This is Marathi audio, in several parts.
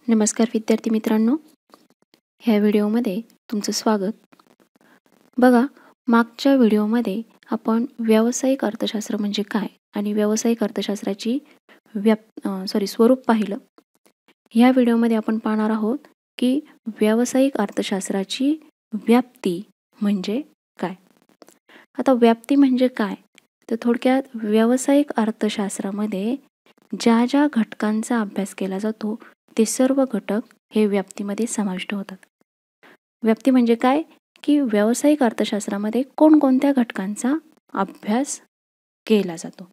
नमस्कार विद्यार्थी मित्रांनो, ह्या व्हिडिओमध्ये तुमचं स्वागत. बघा, मागच्या व्हिडिओमध्ये आपण व्यावसायिक अर्थशास्त्र म्हणजे काय आणि व्यावसायिक अर्थशास्त्राची स्वरूप पाहिलं. ह्या व्हिडिओमध्ये आपण पाहणार आहोत की व्यावसायिक अर्थशास्त्राची व्याप्ती म्हणजे काय. आता व्याप्ती म्हणजे काय, तर थोडक्यात व्यावसायिक अर्थशास्त्रामध्ये ज्या ज्या घटकांचा अभ्यास केला जातो ते सर्व घटक हे व्याप्तीमध्ये समाविष्ट होतात. व्याप्ती म्हणजे काय, की व्यावसायिक अर्थशास्त्रामध्ये कोणकोणत्या घटकांचा अभ्यास केला जातो.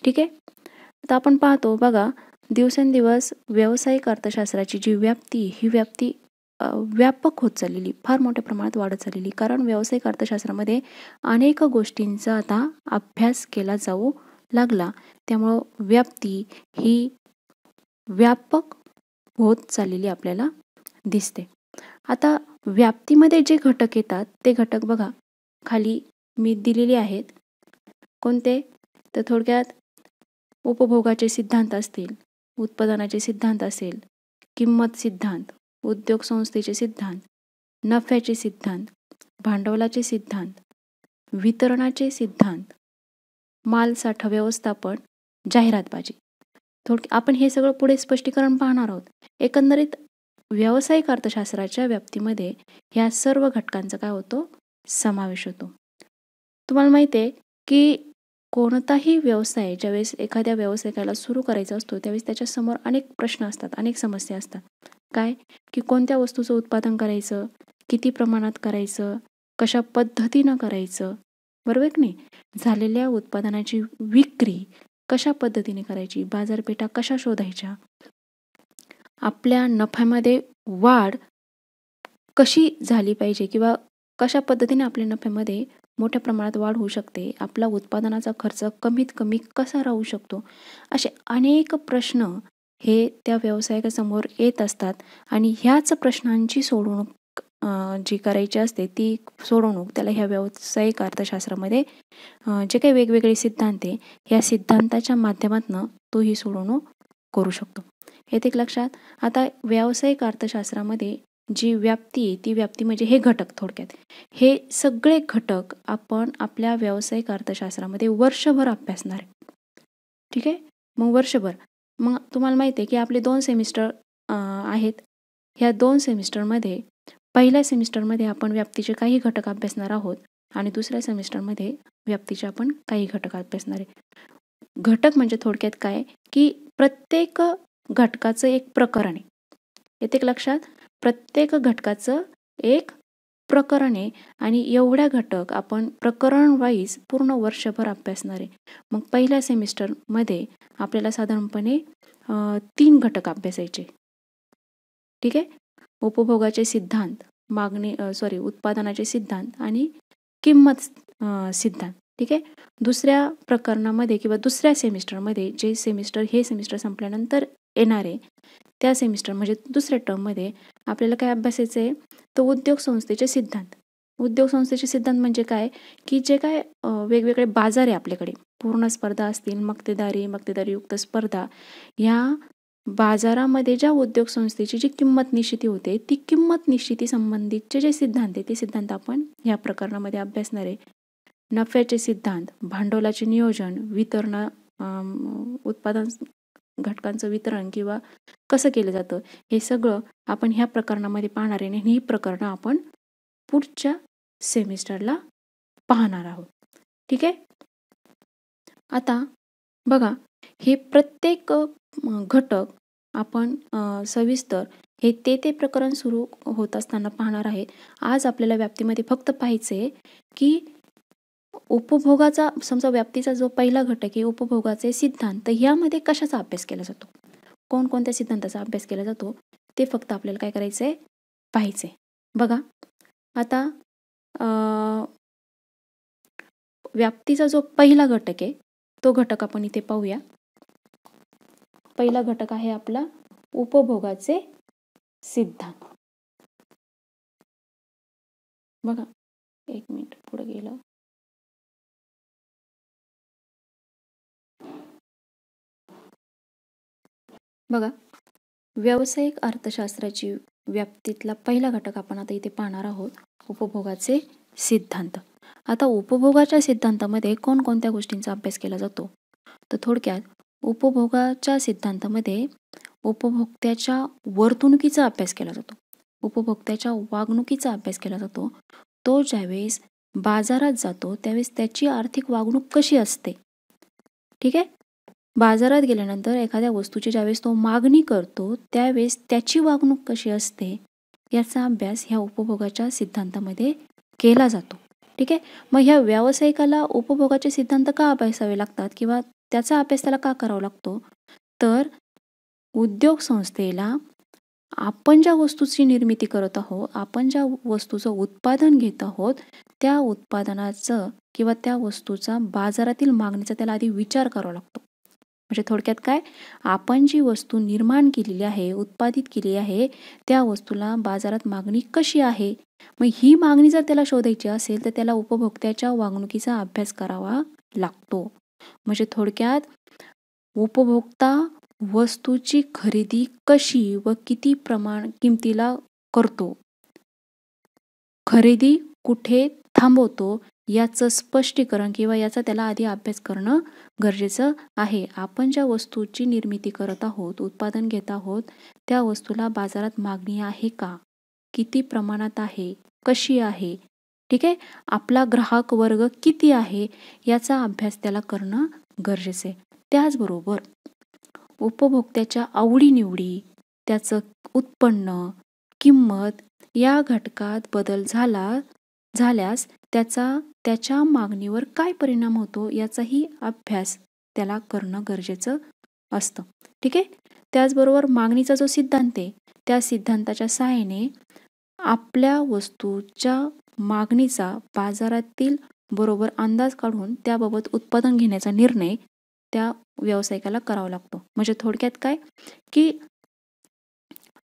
ठीक आहे. आता आपण पाहतो बघा, दिवसेंदिवस व्यावसायिक अर्थशास्त्राची जी व्याप्ती ही व्याप्ती व्यापक होत चाललेली, फार मोठ्या प्रमाणात वाढत चाललेली. कारण व्यावसायिक अर्थशास्त्रामध्ये अनेक गोष्टींचा आता अभ्यास केला जाऊ लागला. त्यामुळं व्याप्ती ही व्यापक होत चाललेली आपल्याला दिसते. आता व्याप्तीमध्ये जे घटक येतात ते घटक बघा खाली मी दिलेले आहेत. कोणते, तर थोडक्यात उपभोगाचे सिद्धांत असतील, उत्पादनाचे सिद्धांत असेल, किंमत सिद्धांत, उद्योग संस्थेचे सिद्धांत, नफ्याचे सिद्धांत, भांडवलाचे सिद्धांत, वितरणाचे सिद्धांत, मालसाठा व्यवस्थापन, जाहिरातबाजी. आपण हे सगळं पुढे स्पष्टीकरण पाहणार आहोत. एकंदरीत व्यावसायिक अर्थशास्त्राच्या व्याप्तीमध्ये ह्या सर्व घटकांचा काय होतो, समावेश होतो. तुम्हाला माहिती आहे की कोणताही व्यवसाय ज्यावेळेस एखाद्या व्यावसायिकाला सुरू करायचा असतो त्यावेळेस त्याच्यासमोर अनेक प्रश्न असतात, अनेक समस्या असतात. काय, की कोणत्या वस्तूचं उत्पादन करायचं, किती प्रमाणात करायचं, कशा पद्धतीनं करायचं, बरोबर की नाही, झालेल्या उत्पादनाची विक्री कशा पद्धतीने करायची, बाजारपेठा कशा शोधायच्या, आपल्या नफ्यामध्ये वाढ कशी झाली पाहिजे किंवा कशा पद्धतीने आपल्या नफ्यामध्ये मोठ्या प्रमाणात वाढ होऊ शकते, आपला उत्पादनाचा खर्च कमीत कमी कसा राहू शकतो, असे अनेक प्रश्न हे त्या व्यावसायिकासमोर येत असतात. आणि ह्याच प्रश्नांची सोडवणूक जी करायची असते ती सोडवणूक त्याला ह्या व्यावसायिक अर्थशास्त्रामध्ये जे काही वेगवेगळे सिद्धांत आहे ह्या सिद्धांताच्या माध्यमातून तो ही सोडवणूक करू शकतो. येते लक्षात. आता व्यावसायिक अर्थशास्त्रामध्ये जी व्याप्ती आहे ती व्याप्ती म्हणजे हे घटक, थोडक्यात हे सगळे घटक आपण आपल्या व्यावसायिक अर्थशास्त्रामध्ये वर्षभर अभ्यासणार आहे. ठीक आहे. मग वर्षभर, मग तुम्हाला माहिती आहे की आपले 2 सेमिस्टर आहेत. ह्या 2 सेमिस्टरमध्ये पहिल्या सेमिस्टरमध्ये आपण व्याप्तीचे काही घटक अभ्यासणार आहोत आणि दुसऱ्या सेमिस्टरमध्ये व्याप्तीचे आपण काही घटक अभ्यासणार आहे. घटक म्हणजे थोडक्यात काय, की प्रत्येक घटकाचं एक प्रकरण आहे. येते लक्षात. प्रत्येक घटकाचं एक प्रकरण आहे आणि एवढ्या घटक आपण प्रकरण वाईज पूर्ण वर्षभर अभ्यासणार आहे. मग पहिल्या सेमिस्टरमध्ये आपल्याला साधारणपणे 3 घटक अभ्यासायचे. ठीक आहे. उपभोगाचे सिद्धांत, उत्पादनाचे सिद्धांत आणि किंमत सिद्धांत. ठीक आहे. दुसऱ्या प्रकरणामध्ये किंवा दुसऱ्या सेमिस्टरमध्ये, जे सेमिस्टर हे सेमिस्टर संपल्यानंतर येणार आहे त्या सेमिस्टर म्हणजे दुसऱ्या टर्ममध्ये आपल्याला काय अभ्यासायचं आहे, तर उद्योग संस्थेचे सिद्धांत. उद्योग संस्थेचे सिद्धांत म्हणजे काय, की जे काय वेगवेगळे बाजार आहे आपल्याकडे, पूर्ण स्पर्धा असतील, मक्तेदारीयुक्त स्पर्धा, ह्या बाजारामध्ये ज्या उद्योग संस्थेची जी किंमत निश्चिती होते ती किंमत निश्चिती संबंधितचे जे सिद्धांत आहे ते सिद्धांत आपण ह्या प्रकरणामध्ये अभ्यासणार आहे. नफ्याचे सिद्धांत, भांडवलाचे नियोजन, उत्पादन घटकांचं वितरण किंवा कसं केलं जातं हे सगळं आपण ह्या प्रकरणामध्ये पाहणार आहे. आणि ही प्रकरणं आपण पुढच्या सेमिस्टरला पाहणार आहोत. ठीक आहे. आता बघा, हे प्रत्येक घटक आपण सविस्तर हे ते प्रकरण सुरू होत असताना पाहणार आहे. आज आपल्याला व्याप्तीमध्ये फक्त पाहायचं आहे की उपभोगाचा, समजा व्याप्तीचा जो पहिला घटक आहे उपभोगाचे सिद्धांत, तर यामध्ये कशाचा अभ्यास केला जातो, कोणकोणत्या सिद्धांताचा अभ्यास केला जातो ते फक्त आपल्याला काय करायचं आहे, पाहायचं आहे. बघा, आता व्याप्तीचा जो पहिला घटक आहे तो घटक आपण इथे पाहूया. पहिला घटक आहे आपला उपभोगाचे सिद्धांत. बघा, 1 मिनिट पुढे गेलं. बघा, व्यावसायिक अर्थशास्त्राची व्याप्तीतला पहिला घटक आपण आता इथे पाहणार आहोत, उपभोगाचे सिद्धांत. आता उपभोगाच्या सिद्धांतामध्ये कोणकोणत्या गोष्टींचा अभ्यास केला जातो? तर थोडक्यात उपभोगाच्या सिद्धांतामध्ये उपभोक्त्याच्या वर्तणुकीचा अभ्यास केला जातो. उपभोक्त्याच्या वागणुकीचा अभ्यास केला जातो. तो ज्यावेळेस बाजारात जातो त्यावेळेस त्याची आर्थिक वागणूक कशी असते, ठीक आहे. बाजारात गेल्यानंतर एखाद्या वस्तूची ज्यावेळेस तो मागणी करतो त्यावेळेस त्याची वागणूक कशी असते याचा अभ्यास ह्या उपभोगाच्या सिद्धांतामध्ये केला जातो, ठीक आहे. मग ह्या व्यावसायिकाला उपभोगाचे सिद्धांत का अभ्यासावे लागतात किंवा त्याचा अभ्यास त्याला का करावा लागतो? तर उद्योग संस्थेला आपण ज्या वस्तूची निर्मिती करत आहोत, आपण ज्या वस्तूचं उत्पादन घेत आहोत, त्या उत्पादनाचं किंवा त्या वस्तूचा बाजारातील मागणीचा त्याला आधी विचार करावा लागतो. म्हणजे थोडक्यात काय, आपण जी वस्तू निर्माण केलेली आहे, उत्पादित केली आहे, त्या वस्तूला बाजारात मागणी कशी आहे. मग ही मागणी जर त्याला शोधायची असेल तर त्याला उपभोक्त्याच्या वागणुकीचा अभ्यास करावा लागतो. म्हणजे थोडक्यात उपभोक्ता वस्तूची खरेदी कशी व किती किमतीला करतो, खरेदी कुठे थांबवतो याचं स्पष्टीकरण किंवा याचा त्याला आधी अभ्यास करणं गरजेचं आहे. आपण ज्या वस्तूची निर्मिती करत आहोत, उत्पादन घेत आहोत, त्या वस्तूला बाजारात मागणी आहे का, किती प्रमाणात आहे, कशी आहे, ठीक आहे. आपला ग्राहक वर्ग किती आहे याचा अभ्यास त्याला करणं गरजेचं आहे. त्याचबरोबर उपभोक्त्याच्या आवडीनिवडी, त्याचं उत्पन्न, किंमत या घटकात बदल झाल्यास त्याच्या मागणीवर काय परिणाम होतो याचाही अभ्यास त्याला करणं गरजेचं असतं, ठीक आहे. त्याचबरोबर मागणीचा जो सिद्धांत आहे त्या सिद्धांताच्या सहाय्याने आपल्या वस्तूच्या मागणीचा बाजारातील बरोबर अंदाज काढून त्याबाबत उत्पादन घेण्याचा निर्णय त्या व्यावसायिकाला करावा लागतो. म्हणजे थोडक्यात काय, की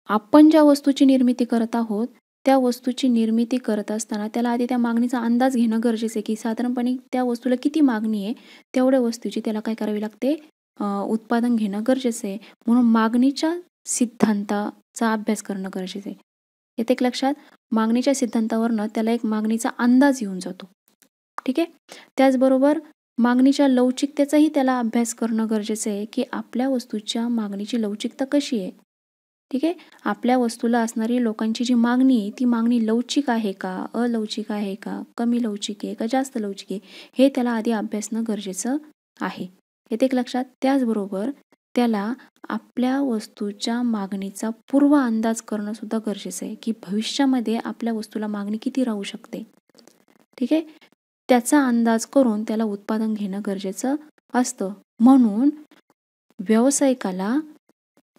आपण ज्या वस्तूची निर्मिती करत आहोत त्या वस्तूची निर्मिती करत असताना त्याला आधी त्या मागणीचा अंदाज घेणं गरजेचं आहे, की साधारणपणे त्या वस्तूला किती मागणी आहे तेवढ्या वस्तूची त्याला काय करावी लागते, उत्पादन घेणं गरजेचं आहे. म्हणून मागणीच्या सिद्धांताचा अभ्यास करणं गरजेचं आहे. येथे एक लक्षात, मागणीच्या सिद्धांतावरनं त्याला एक मागणीचा अंदाज येऊन जातो, ठीक आहे. त्याचबरोबर मागणीच्या लवचिकतेचाही त्याला अभ्यास करणं गरजेचं आहे, की आपल्या वस्तूच्या मागणीची लवचिकता कशी आहे, ठीक आहे. आपल्या वस्तूला असणारी लोकांची जी मागणी आहे ती मागणी लवचिक आहे का, अलवचिक आहे का, कमी लवचिक आहे का, जास्त लवचिक आहे, हे त्याला आधी अभ्यासणं गरजेचं आहे. येते एक लक्षात. त्याचबरोबर त्याला आपल्या वस्तूच्या मागणीचा पूर्व अंदाज करणं सुद्धा गरजेचं आहे, की भविष्यामध्ये आपल्या वस्तूला मागणी किती राहू शकते, ठीक आहे. त्याचा अंदाज करून त्याला उत्पादन घेणं गरजेचं असतं. म्हणून व्यावसायिकाला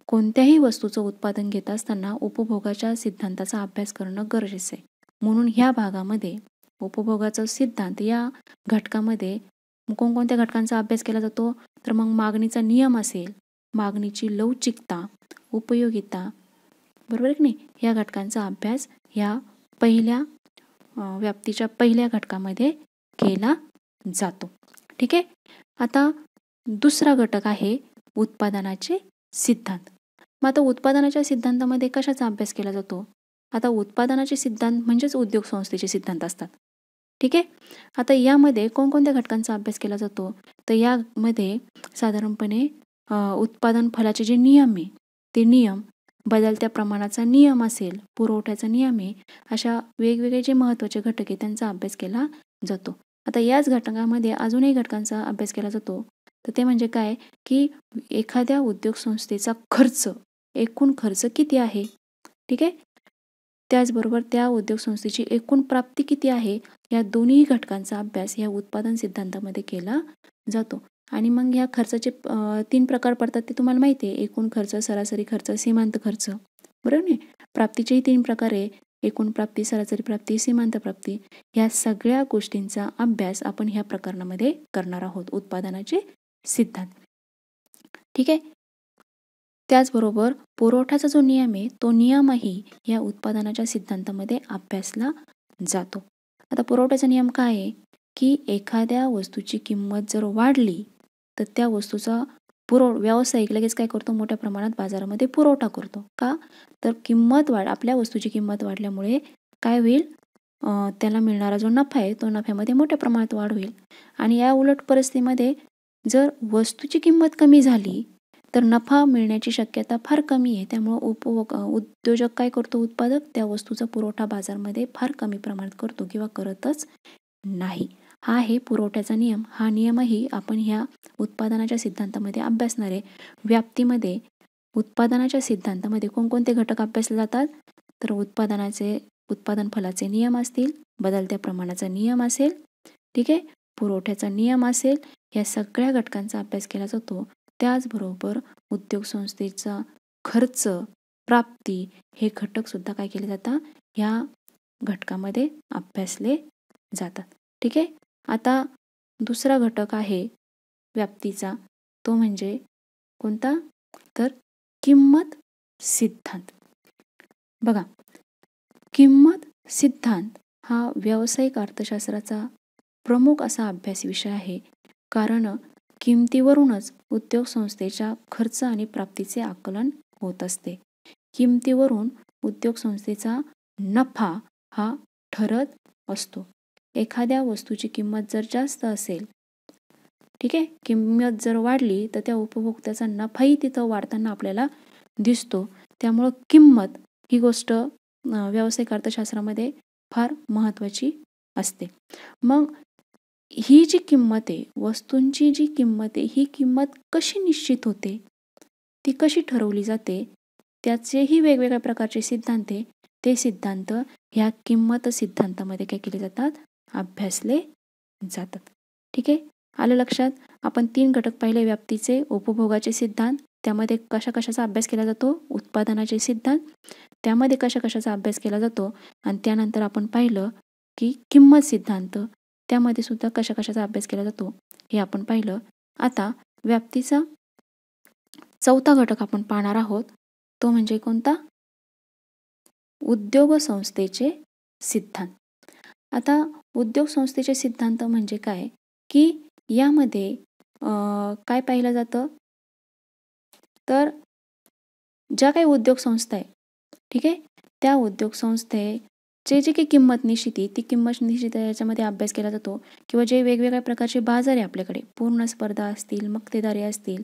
कोणत्याही वस्तूचं उत्पादन घेत असताना उपभोगाच्या सिद्धांताचा अभ्यास करणं गरजेचं आहे. म्हणून ह्या भागामध्ये उपभोगाचा सिद्धांत या घटकामध्ये कोणकोणत्या घटकांचा अभ्यास केला जातो, तर मग मागणीचा नियम असेल, मागणीची लवचिकता, उपयोगिता, बरोबर आहे की नाही, या घटकांचा अभ्यास ह्या पहिल्या व्याप्तीच्या पहिल्या घटकामध्ये केला जातो, ठीक आहे. आता दुसरा घटक आहे उत्पादनाचे सिद्धांत. मग आता उत्पादनाच्या सिद्धांतामध्ये कशाचा अभ्यास केला जातो? आता उत्पादनाचे सिद्धांत म्हणजेच उद्योग संस्थेचे सिद्धांत असतात, ठीक आहे. आता यामध्ये कोणकोणत्या घटकांचा अभ्यास केला जातो, तर यामध्ये साधारणपणे उत्पादन फलाचे जे नियम आहे ते नियम, बदलत्या प्रमाणाचा नियम असेल, पुरवठ्याचा नियम आहे, अशा वेगवेगळे जे महत्त्वाचे घटक आहे त्यांचा अभ्यास केला जातो. आता याच घटकामध्ये अजूनही घटकांचा अभ्यास केला जातो, तर ते म्हणजे काय, की एखाद्या उद्योग संस्थेचा खर्च, एकूण खर्च किती आहे, ठीक आहे. त्याचबरोबर त्या उद्योग संस्थेची एकूण प्राप्ती किती आहे, या दोन्ही घटकांचा अभ्यास या उत्पादन सिद्धांतामध्ये केला जातो. आणि मग ह्या खर्चाचे 3 प्रकार पडतात ते तुम्हाला माहिती आहे, एकूण खर्च, सरासरी खर्च, सीमांत खर्च, बरोबर नाही. प्राप्तीचेही 3 प्रकार आहे, एकूण प्राप्ती, सरासरी प्राप्ती, सीमांत प्राप्ती. ह्या सगळ्या गोष्टींचा अभ्यास आपण ह्या प्रकरणामध्ये करणार आहोत, उत्पादनाचे सिद्धांत, ठीक आहे. त्याचबरोबर पुरवठ्याचा जो नियम आहे तो नियमही या उत्पादनाच्या सिद्धांतामध्ये अभ्यासला जातो. आता पुरवठ्याचा नियम काय आहे, की एखाद्या वस्तूची किंमत जर वाढली तर त्या वस्तूचा व्यावसायिक लगेच काय करतो, मोठ्या प्रमाणात बाजारामध्ये पुरवठा करतो. का? तर आपल्या वस्तूची किंमत वाढल्यामुळे काय होईल, त्याला मिळणारा जो नफा आहे तो नफ्यामध्ये मोठ्या प्रमाणात वाढ होईल. आणि या उलट परिस्थितीमध्ये जर वस्तूची किंमत कमी झाली तर नफा मिळण्याची शक्यता फार कमी आहे. त्यामुळं उद्योजक काय करतो, उत्पादक त्या वस्तूचा पुरवठा बाजारामध्ये फार कमी प्रमाणात करतो किंवा करतच नाही. हा आहे पुरवठ्याचा नियम. हा नियमही आपण ह्या उत्पादनाच्या सिद्धांतामध्ये अभ्यासणार आहे. व्याप्तीमध्ये उत्पादनाच्या सिद्धांतामध्ये कोणकोणते घटक अभ्यासले जातात, तर उत्पादन फलाचे नियम असतील, बदलत्या प्रमाणाचा नियम असेल, ठीक आहे, पुरवठ्याचा नियम असेल, या सगळ्या घटकांचा अभ्यास केला जातो. त्याचबरोबर उद्योग संस्थेचा खर्च, प्राप्ती हे घटक सुद्धा काय केले जातात, ह्या घटकामध्ये अभ्यासले जातात. ठीक आहे. आता दुसरा घटक आहे व्याप्तीचा, तो म्हणजे कोणता, तर किंमत सिद्धांत. बघा, किंमत सिद्धांत हा व्यावसायिक अर्थशास्त्राचा प्रमुख असा अभ्यास विषय आहे. कारण किमतीवरूनच उद्योग संस्थेच्या खर्च आणि प्राप्तीचे आकलन होत असते. किमतीवरून उद्योग संस्थेचा नफा हा ठरत असतो. एखाद्या वस्तूची किंमत जर जास्त असेल, ठीक आहे, किंमत जर वाढली तर त्या उपभोक्त्याचा नफाही तिथं वाढताना आपल्याला दिसतो. त्यामुळं किंमत ही गोष्ट व्यावसायिक अर्थशास्त्रामध्ये फार महत्त्वाची असते. मग ही जी किंमत आहे, वस्तूंची जी किंमत आहे, ही किंमत कशी निश्चित होते, ती कशी ठरवली जाते, त्याचेही वेगवेगळ्या प्रकारचे सिद्धांत आहे. ते सिद्धांत ह्या किंमत सिद्धांतामध्ये काय केले जातात, अभ्यासले जातात. ठीक आहे, आलं लक्षात. आपण 3 घटक पाहिले, व्याप्तीचे, उपभोगाचे सिद्धांत, त्यामध्ये कशाचा अभ्यास केला जातो, उत्पादनाचे सिद्धांत, त्यामध्ये कशाचा अभ्यास केला जातो, आणि त्यानंतर आपण पाहिलं की किंमत सिद्धांत, त्यामध्ये सुद्धा कशाचा अभ्यास केला जातो हे आपण पाहिलं. आता व्याप्तीचा चौथा घटक आपण पाहणार आहोत, तो म्हणजे कोणता, उद्योग संस्थेचे सिद्धांत. आता उद्योग संस्थेचे सिद्धांत म्हणजे काय, की यामध्ये काय पाहिलं जातं, तर ज्या काही उद्योग संस्था आहे, ठीक आहे, त्या उद्योग संस्थेचे जे काही किंमत निश्चिती, ती किंमत निश्चिती याच्यामध्ये अभ्यास केला जातो. किंवा जे वेगवेगळ्या प्रकारचे बाजार आहे आपल्याकडे, पूर्ण स्पर्धा असतील, मक्तेदारी असतील,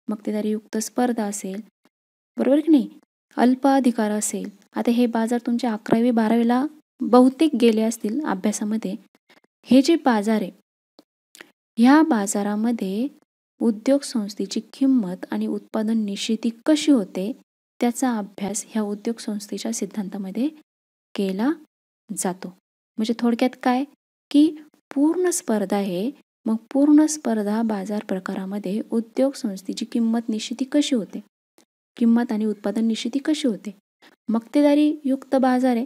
मक्तेदारीयुक्त स्पर्धा असेल, बरोबर की नाही, अल्प अधिकार असेल. आता हे बाजार तुमच्या 11वी-12वीला बहुतेक गेले असतील अभ्यासामध्ये. हे जे बाजार आहे, ह्या बाजारामध्ये उद्योग संस्थेची किंमत आणि उत्पादन निश्चिती कशी होते, त्याचा अभ्यास ह्या उद्योग संस्थेच्या सिद्धांतामध्ये केला जातो. म्हणजे थोडक्यात काय, की पूर्ण स्पर्धा आहे, मग पूर्ण स्पर्धा बाजार प्रकारामध्ये उद्योग संस्थेची किंमत निश्चिती कशी होते, किंमत आणि उत्पादन निश्चिती कशी होते. मक्तेदारी युक्त बाजार आहे,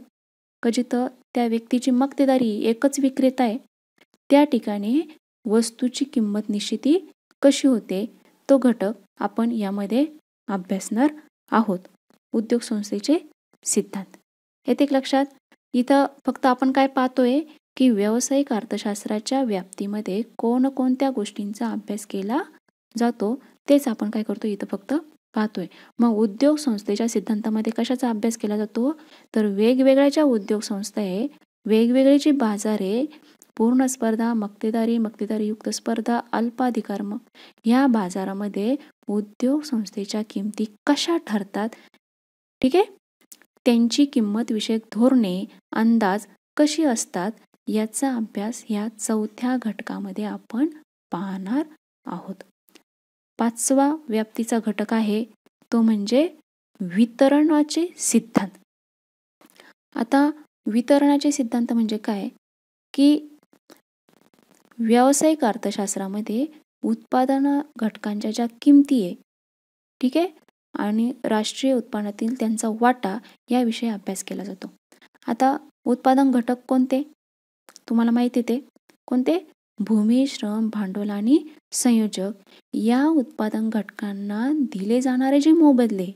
का जिथं त्या व्यक्तीची मक्तेदारी एकच विक्रेता आहे, त्या ठिकाणी वस्तूची किंमत निश्चिती कशी होते, तो घटक आपण यामध्ये अभ्यासणार आहोत. उद्योग संस्थेचे सिद्धांत येते लक्षात. इथं फक्त आपण काय पाहतोय, की व्यावसायिक अर्थशास्त्राच्या व्याप्तीमध्ये कोणकोणत्या गोष्टींचा अभ्यास केला जातो, तेच आपण काय करतो, इथं फक्त पाहतोय. मग उद्योग संस्थेच्या सिद्धांतामध्ये कशाचा अभ्यास केला जातो, तर वेगवेगळ्या ज्या उद्योग संस्था आहे, वेगवेगळे जे बाजार आहे, पूर्ण स्पर्धा, मक्तेदारीयुक्त स्पर्धा, अल्पाधिकार, या बाजारामध्ये उद्योग संस्थेच्या किमती कशा ठरतात, ठीक आहे, त्यांची किंमत विषयक धोरणे, अंदाज कशी असतात, याचा अभ्यास या चौथ्या घटकामध्ये आपण पाहणार आहोत. 5वा व्याप्तीचा घटक आहे, तो म्हणजे वितरणाचे सिद्धांत. आता वितरणाचे सिद्धांत म्हणजे काय, की व्यावसायिक अर्थशास्त्रामध्ये उत्पादन घटकांच्या ज्या किमती आहे, ठीक आहे, आणि राष्ट्रीय उत्पन्नातील त्यांचा वाटा, याविषयी अभ्यास केला जातो. आता उत्पादन घटक कोणते, तुम्हाला माहिती आहे, ते कोणते, भूमी, श्रम, भांडवल आणि संयोजक. या उत्पादन घटकांना दिले जाणारे जे मोबदले,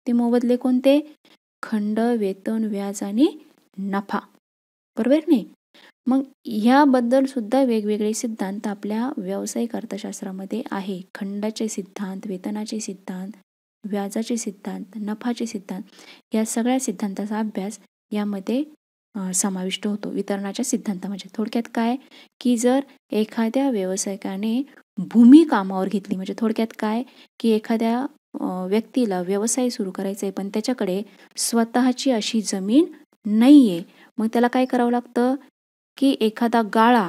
ते मोबदले कोणते, खंड, वेतन, व्याज आणि नफा, बरोबर नाही. मग ह्याबद्दल सुद्धा वेगवेगळे सिद्धांत आपल्या व्यावसायिक अर्थशास्त्रामध्ये आहे. खंडाचे सिद्धांत, वेतनाचे सिद्धांत, व्याजाचे सिद्धांत, नफाचे सिद्धांत या सगळ्या सिद्धांताचा अभ्यास यामध्ये समाविष्ट होतो. वितरणाच्या सिद्धांतामध्ये थोडक्यात काय की जर एखाद्या व्यावसायिकाने भूमी कामावर घेतली, म्हणजे थोडक्यात काय की एखाद्या व्यक्तीला व्यवसाय सुरू करायचा आहे पण त्याच्याकडे स्वतःची अशी जमीन नाही आहे, मग त्याला काय करावं लागतं की एखादा गाळा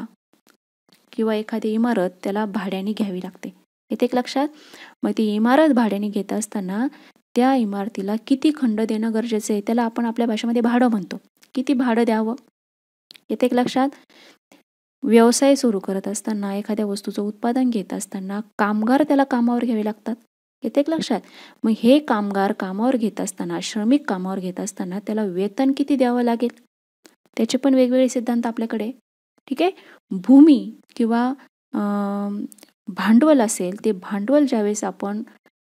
किंवा एखादी इमारत त्याला भाड्याने घ्यावी लागते. येते एक लक्षात. मग ती इमारत भाड्याने घेत असताना त्या इमारतीला किती खंड देणं गरजेचं आहे, त्याला आपण आपल्या भाषेमध्ये भाडं म्हणतो. किती भाडं द्यावं येते एक लक्षात. व्यवसाय सुरू करत असताना एखाद्या वस्तूचं उत्पादन घेत असताना कामगार त्याला कामावर घ्यावे लागतात. येते एक लक्षात. मग हे कामगार कामावर घेत असताना, श्रमिक कामावर घेत असताना त्याला वेतन किती द्यावं लागेल, त्याचे पण वेगवेगळे सिद्धांत आपल्याकडे. ठीक आहे. भूमी किंवा भांडवल असेल, ते भांडवल ज्यावेळेस आपण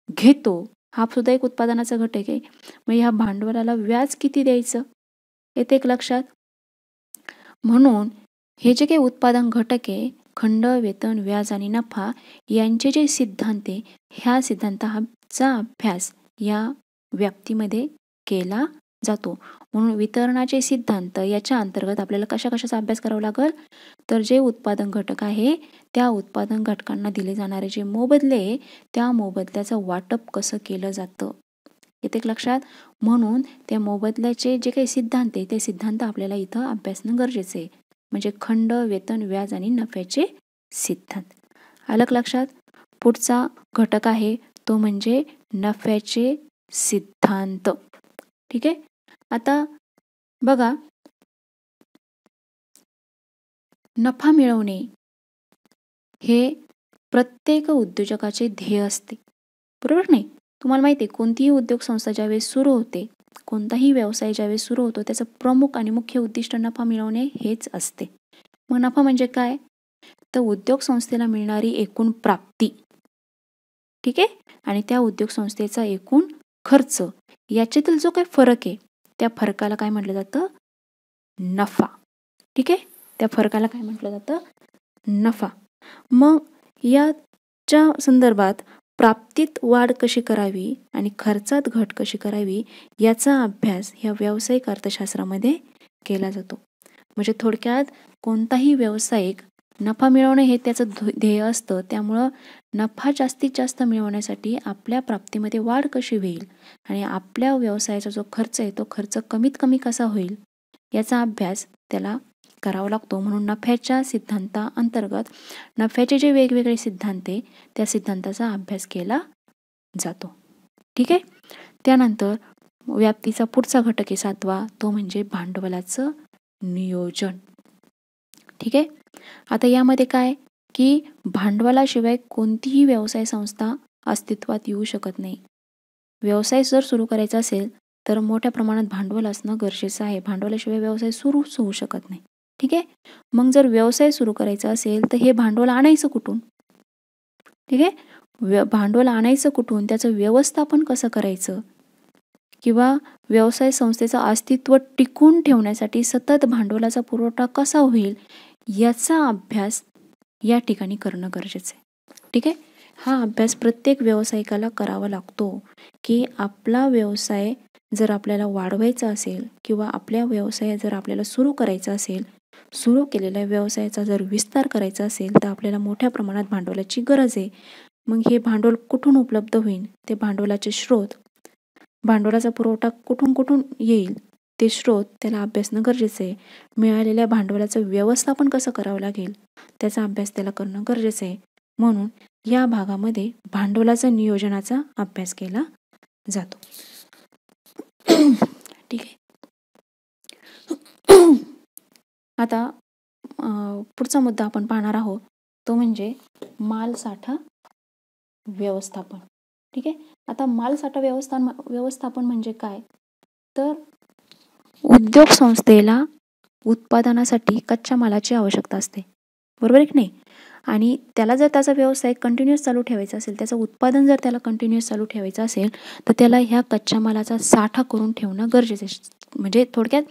घेतो हा सुद्धा एक उत्पादनाचा घटक आहे. मग ह्या भांडवलाला व्याज किती द्यायचं येते एक लक्षात. म्हणून हे जे काही उत्पादन घटक आहे, खंड, वेतन, व्याज आणि नफा यांचे जे सिद्धांत आहे, ह्या सिद्धांताचा अभ्यास या व्याप्तीमध्ये केला जातो. म्हणून वितरणाचे सिद्धांत याच्या अंतर्गत आपल्याला कशाचा अभ्यास करावा लागेल, तर जे उत्पादन घटक आहे त्या उत्पादन घटकांना दिले जाणारे जे मोबदले, त्या मोबदल्याचं वाटप कसं केलं जातं येते लक्षात. म्हणून त्या मोबदल्याचे जे काही सिद्धांत आहे ते सिद्धांत आपल्याला इथं अभ्यासणं गरजेचं आहे. म्हणजे खंड, वेतन, व्याज आणि नफ्याचे सिद्धांत. आलं लक्षात. पुढचा घटक आहे तो म्हणजे नफ्याचे सिद्धांत. ठीक आहे. आता बघा, नफा मिळवणे हे प्रत्येक उद्योजकाचे ध्येय असते, बरोबर नाही. तुम्हाला माहिती आहे कोणतीही उद्योग संस्था ज्यावेळेस सुरू होते, कोणताही व्यवसाय ज्यावेळेस सुरू होतो त्याचं प्रमुख आणि मुख्य उद्दिष्ट नफा मिळवणे हेच असते. मग नफा म्हणजे काय, तर उद्योग संस्थेला मिळणारी एकूण प्राप्ती, ठीक आहे, आणि त्या उद्योग संस्थेचा एकूण खर्च याच्यातील जो काही फरक आहे त्या फरकाला काय म्हटलं जातं, नफा. ठीक आहे. त्या फरकाला काय म्हटलं जातं, नफा. मग याच्या संदर्भात प्राप्तीत वाढ कशी करावी आणि खर्चात घट कशी करावी याचा अभ्यास ह्या व्यावसायिक अर्थशास्त्रामध्ये केला जातो. म्हणजे थोडक्यात कोणताही व्यावसायिक नफा मिळवणे हे त्याचं ध्येय असतं. त्यामुळं नफा जास्तीत जास्त मिळवण्यासाठी आपल्या प्राप्तीमध्ये वाढ कशी होईल आणि आपल्या व्यवसायाचा जो खर्च आहे तो खर्च कमीत कमी कसा होईल याचा अभ्यास त्याला करावा लागतो. म्हणून नफ्याच्या सिद्धांताअंतर्गत नफ्याचे जे वेगवेगळे सिद्धांत आहे त्या सिद्धांताचा अभ्यास केला जातो. ठीक आहे. त्यानंतर व्याप्तीचा पुढचा घटक आहे 7वा, तो म्हणजे भांडवलाचं नियोजन. ठीक आहे. आता यामध्ये काय की भांडवलाशिवाय कोणतीही व्यवसाय संस्था अस्तित्वात येऊ शकत नाही. व्यवसाय जर सुरू करायचा असेल तर मोठ्या प्रमाणात भांडवल असणं गरजेचं आहे. भांडवलाशिवाय व्यवसाय सुरूच होऊ शकत नाही. ठीक आहे. मग जर व्यवसाय सुरू करायचा असेल तर हे भांडवल आणायचं कुठून, ठीक आहे, भांडवल आणायचं कुठून, त्याचं व्यवस्थापन कसं करायचं किंवा व्यवसाय संस्थेचं अस्तित्व टिकून ठेवण्यासाठी सतत भांडवलाचा पुरवठा कसा होईल याचा अभ्यास या ठिकाणी करणं गरजेचं आहे. ठीक आहे. हा अभ्यास प्रत्येक व्यावसायिकाला करावा लागतो की आपला व्यवसाय जर आपल्याला वाढवायचा असेल किंवा आपल्या व्यवसाय जर आपल्याला सुरू करायचा असेल, सुरू केलेल्या व्यवसायाचा जर विस्तार करायचा असेल तर आपल्याला मोठ्या प्रमाणात भांडवलाची गरज आहे. मग हे भांडवल कुठून उपलब्ध होईल, ते भांडवलाचे स्रोत, भांडवलाचा पुरवठा कुठून येईल ते स्रोत त्याला अभ्यासणं गरजेचं आहे. मिळालेल्या भांडवलाचं व्यवस्थापन कसं करावं लागेल त्याचा अभ्यास त्याला करणं गरजेचं आहे. म्हणून या भागामध्ये भांडवलाचा नियोजनाचा अभ्यास केला जातो. ठीक आहे. आता पुढचा मुद्दा आपण पाहणार आहोत तो म्हणजे मालसाठा व्यवस्थापन. ठीक आहे. आता मालसाठा व्यवस्थापन म्हणजे काय, तर उद्योग संस्थेला उत्पादनासाठी कच्च्या मालाची आवश्यकता असते, बरोबर आहे की नाही. आणि त्याला जर त्याचा व्यवसाय कंटिन्युअस चालू ठेवायचा असेल, त्याचं उत्पादन जर त्याला कंटिन्युअस चालू ठेवायचं असेल तर त्याला ह्या कच्च्या मालाचा साठा करून ठेवणं गरजेचं आहे. म्हणजे थोडक्यात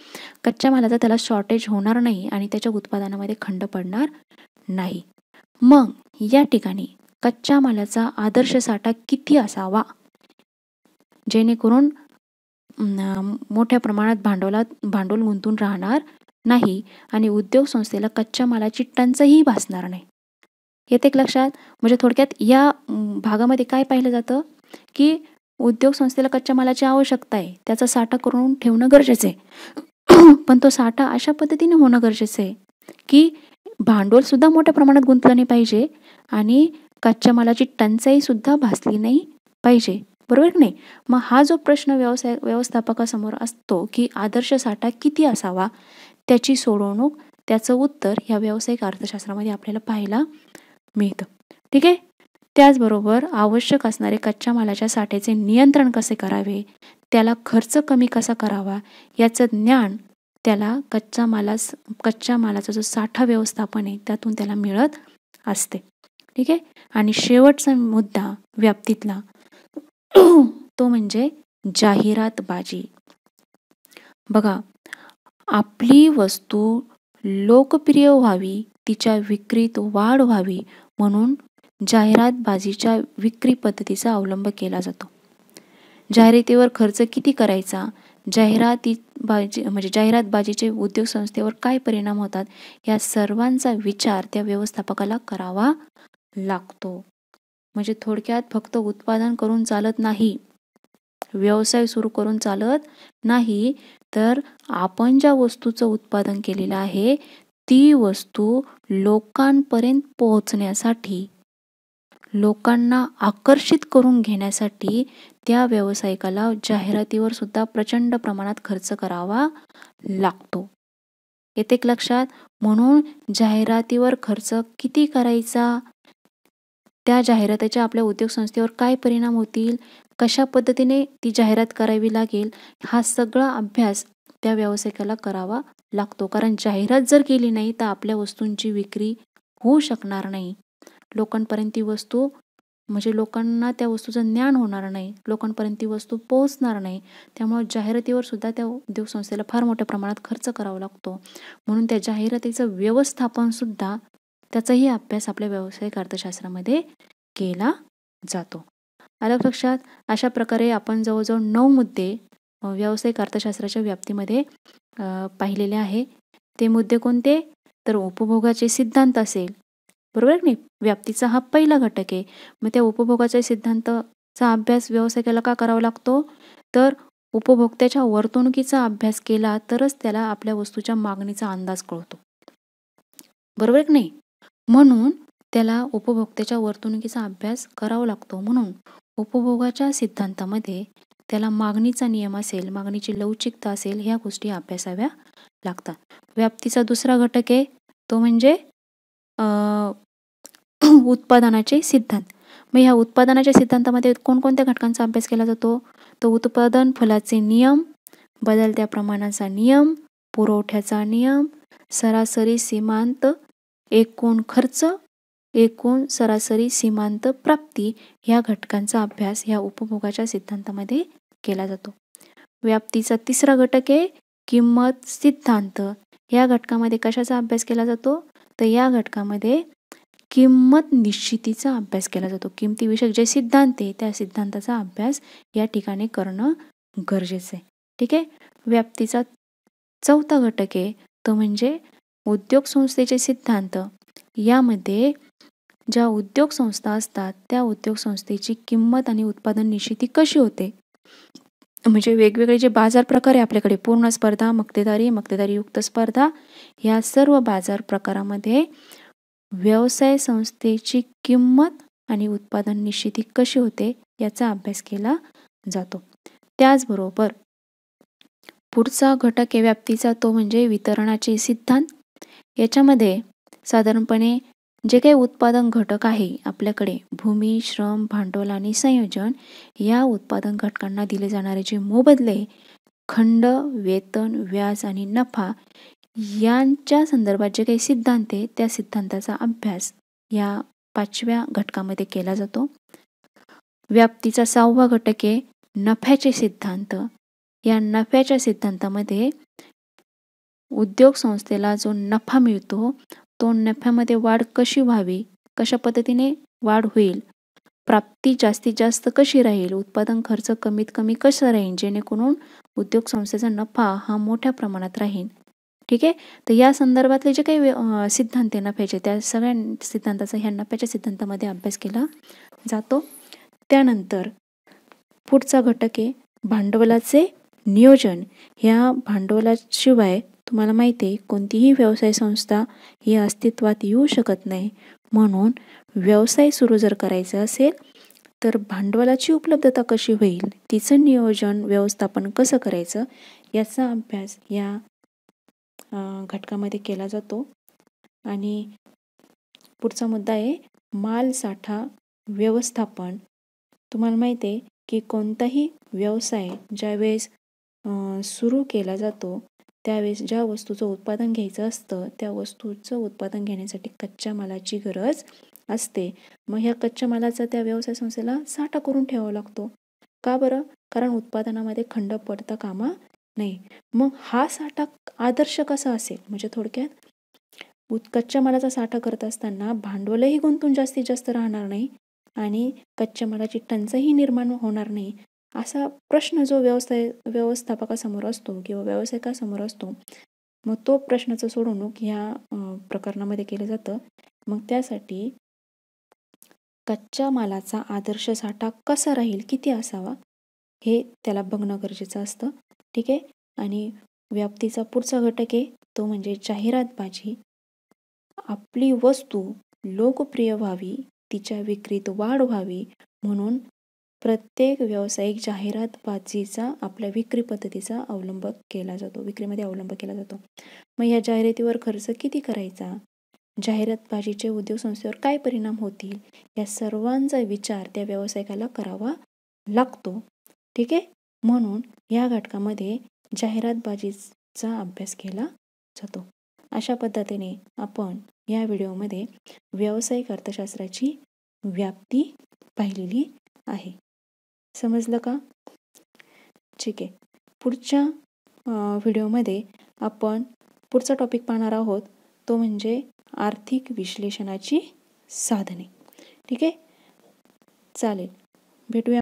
कच्च्या मालाचा त्याला शॉर्टेज होणार नाही आणि त्याच्या उत्पादनामध्ये खंड पडणार नाही. मग या ठिकाणी कच्च्या मालाचा आदर्श साठा किती असावा, जेणेकरून मोठ्या प्रमाणात भांडवल गुंतून राहणार नाही आणि उद्योग संस्थेला कच्च्या मालाची टंचाई भासणार नाही. येते लक्षात? म्हणजे थोडक्यात या भागामध्ये काय पाहिलं जातं की उद्योग संस्थेला कच्च्या मालाची आवश्यकता आहे, त्याचा साठा करून ठेवणं गरजेचं आहे. पण तो साठा अशा पद्धतीने होणं गरजेचं आहे की भांडवल सुद्धा मोठ्या प्रमाणात गुंतलं नाही पाहिजे आणि कच्च्या मालाची टंचाई सुद्धा भासली नाही पाहिजे. बरोबर की नाही? मग हा जो प्रश्न व्यवस्थापकासमोर असतो की आदर्श साठा किती असावा, त्याची सोडवणूक, त्याचं उत्तर ह्या व्यावसायिक अर्थशास्त्रामध्ये आपल्याला पाहायला मिळतं. ठीक आहे. त्याचबरोबर आवश्यक असणारे कच्च्या मालाच्या साठ्याचे नियंत्रण कसे करावे, त्याला खर्च कमी कसा करावा, याचं ज्ञान त्याला कच्च्या मालाचा जो साठा व्यवस्थापन आहे त्यातून त्याला मिळत असते. ठीक आहे. आणि शेवटचा मुद्दा व्याप्तीतला तो म्हणजे जाहिरातबाजी. बघा, आपली वस्तू लोकप्रिय व्हावी, तिच्या विक्रीत वाढ व्हावी म्हणून जाहिरातबाजीच्या विक्री पद्धतीचा अवलंब केला जातो. जाहिरातीवर खर्च किती करायचा, जाहिरातबाजीचे उद्योग संस्थेवर काय परिणाम होतात, या सर्वांचा विचार त्या व्यवस्थापकाला करावा लागतो. म्हणजे थोडक्यात फक्त उत्पादन करून चालत नाही, व्यवसाय सुरू करून चालत नाही, तर आपण ज्या वस्तूचं उत्पादन केलेलं आहे ती वस्तू लोकांपर्यंत पोहोचण्यासाठी, लोकांना आकर्षित करून घेण्यासाठी त्या व्यावसायिकाला जाहिरातीवर सुद्धा प्रचंड प्रमाणात खर्च करावा लागतो. येते लक्षात? म्हणून जाहिरातीवर खर्च किती करायचा, त्या जाहिरातीच्या आपल्या उद्योग संस्थेवर काय परिणाम होतील, कशा पद्धतीने ती जाहिरात करावी लागेल, हा सगळा अभ्यास त्या व्यावसायिकाला करावा लागतो. कारण जाहिरात जर केली नाही तर आपल्या वस्तूंची विक्री होऊ शकणार नाही. लोकांपर्यंत ती वस्तू, म्हणजे लोकांना त्या वस्तूचं ज्ञान होणार नाही, लोकांपर्यंत ती वस्तू पोहोचणार नाही. त्यामुळे जाहिरातीवर सुद्धा त्या उद्योग संस्थेला फार मोठ्या प्रमाणात खर्च करावा लागतो. म्हणून त्या जाहिरातीचं व्यवस्थापन सुद्धा, त्याचाही अभ्यास आपल्या व्यावसायिक अर्थशास्त्रामध्ये केला जातो. आलं लक्षात? अशा प्रकारे आपण जवळजवळ 9 मुद्दे व्यावसायिक अर्थशास्त्राच्या व्याप्तीमध्ये पाहिलेले आहे. ते मुद्दे कोणते? तर उपभोगाचे सिद्धांत असेल, बरोबर नाही? व्याप्तीचा हा पहिला घटक आहे. मग त्या उपभोगाच्या सिद्धांताचा अभ्यास व्यावसायिकाला का करावा लागतो, तर उपभोक्त्याच्या वर्तणुकीचा अभ्यास केला तरच त्याला आपल्या वस्तूच्या मागणीचा अंदाज कळतो, बरोबर की नाही? म्हणून त्याला उपभोक्त्याच्या वर्तणुकीचा अभ्यास करावा लागतो. म्हणून उपभोगाच्या सिद्धांतामध्ये त्याला मागणीचा नियम असेल, मागणीची लवचिकता असेल, ह्या गोष्टी अभ्यासाव्या लागतात. व्याप्तीचा दुसरा घटक आहे तो म्हणजे उत्पादनाचे सिद्धांत. मग ह्या उत्पादनाच्या सिद्धांतामध्ये कोणकोणत्या घटकांचा अभ्यास केला जातो, तर उत्पादन फलाचे नियम, बदलत्या प्रमाणाचा नियम, पुरवठ्याचा नियम, सरासरी सीमांत एकूण खर्च, एकूण सरासरी सीमांत प्राप्ती, ह्या घटकांचा अभ्यास ह्या उपभोगाच्या सिद्धांतामध्ये केला जातो. व्याप्तीचा तिसरा घटक आहे किंमत सिद्धांत. या घटकामध्ये कशाचा अभ्यास केला जातो, तर या घटकामध्ये किंमत निश्चितीचा अभ्यास केला जातो. किमतीविषयक जे सिद्धांत आहे त्या सिद्धांताचा अभ्यास या ठिकाणी करणं गरजेचं आहे. ठीक आहे. व्याप्तीचा चौथा घटक आहे तो म्हणजे उद्योग संस्थेचे सिद्धांत. यामध्ये ज्या उद्योग संस्था असतात त्या उद्योग संस्थेची किंमत आणि उत्पादन निश्चिती कशी होते, म्हणजे वेगवेगळे जे बाजार प्रकार आहे आपल्याकडे, पूर्ण स्पर्धा, मक्तेदारीयुक्त स्पर्धा, या सर्व बाजार प्रकारामध्ये व्यवसाय संस्थेची किंमत आणि उत्पादन निश्चिती कशी होते याचा अभ्यास केला जातो. त्याचबरोबर पुढचा घटक आहे व्याप्तीचा तो म्हणजे वितरणाचे सिद्धांत. याच्यामध्ये साधारणपणे जे काही उत्पादन घटक आहे आपल्याकडे, भूमी, श्रम, भांडवल आणि संयोजन, या उत्पादन घटकांना दिले जाणारे जे मोबदले, खंड, वेतन, व्याज आणि नफा, यांच्या संदर्भात जे काही सिद्धांत आहे त्या सिद्धांताचा अभ्यास या 5व्या घटकामध्ये केला जातो. व्याप्तीचा 6वा घटक आहे नफ्याचे सिद्धांत. या नफ्याच्या सिद्धांतामध्ये उद्योग संस्थेला जो नफा मिळतो तो नफ्यामध्ये वाढ कशी व्हावी, कशा पद्धतीने वाढ होईल, प्राप्ती जास्तीत जास्त कशी राहील, उत्पादन खर्च कमीत कमी कसा राहील, जेणेकरून उद्योग संस्थेचा नफा हा मोठ्या प्रमाणात राहील. ठीक आहे. तर या संदर्भातले जे काही सिद्धांत आहे नफ्याचे, त्या सगळ्या सिद्धांताचा ह्या नफ्याच्या सिद्धांतामध्ये अभ्यास केला जातो. त्यानंतर पुढचा घटक आहे भांडवलाचे नियोजन. ह्या भांडवलाशिवाय तुम्हाला माहिती आहे कोणतीही व्यवसाय संस्था ही अस्तित्वात येऊ शकत नाही. म्हणून व्यवसाय सुरू जर करायचा असेल तर भांडवलाची उपलब्धता कशी होईल, तिचं नियोजन व्यवस्थापन कसं करायचं, याचा अभ्यास या घटकामध्ये केला जातो. आणि पुढचा मुद्दा आहे माल साठा व्यवस्थापन. तुम्हाला माहिती आहे की कोणताही व्यवसाय ज्यावेळेस सुरू केला जातो त्यावेळेस ज्या वस्तूचं उत्पादन घ्यायचं असतं त्या वस्तूचं उत्पादन घेण्यासाठी कच्च्या मालाची गरज असते. मग ह्या कच्च्या मालाचा त्या व्यवसाय संस्थेला साठा करून ठेवावा लागतो. का बरं? कारण उत्पादनामध्ये खंड पडता कामा नाही. मग हा साठा आदर्श कसा असेल, म्हणजे थोडक्यात कच्च्या मालाचा साठा करत असताना भांडवलही गुंतून जास्तीत जास्त राहणार नाही आणि कच्च्या मालाची टंचाई निर्माण होणार नाही, असा प्रश्न जो व्यवस्थापकासमोर असतो किंवा व्यावसायिकासमोर असतो, मग तो प्रश्नाचं सोडवणूक ह्या प्रकरणामध्ये केलं जातं. मग त्यासाठी कच्च्या मालाचा आदर्श साठा कसा राहील, किती असावा, हे त्याला बघणं गरजेचं असतं. ठीक आहे. आणि व्याप्तीचा पुढचा घटक आहे तो म्हणजे जाहिरातबाजी. आपली वस्तू लोकप्रिय व्हावी, तिच्या विक्रीत वाढ व्हावी म्हणून प्रत्येक व्यावसायिक जाहिरातबाजीचा आपल्या विक्री पद्धतीचा अवलंब केला जातो, विक्रीमध्ये अवलंब केला जातो. मग या जाहिरातीवर खर्च किती करायचा, जाहिरातबाजीचे उद्योग संस्थेवर काय परिणाम होतील, या सर्वांचा विचार त्या व्यावसायिकाला करावा लागतो. ठीक आहे. म्हणून या घटकामध्ये जाहिरातबाजीचा अभ्यास केला जातो. अशा पद्धतीने आपण या व्हिडिओमध्ये व्यावसायिक अर्थशास्त्राची व्याप्ती पाहिलेली आहे. समजलं का? ठीक आहे. पुढच्या व्हिडिओमध्ये आपण पुढचा टॉपिक पाहणार आहोत तो म्हणजे आर्थिक विश्लेषणाची साधने. ठीक आहे. चालेल, भेटूया.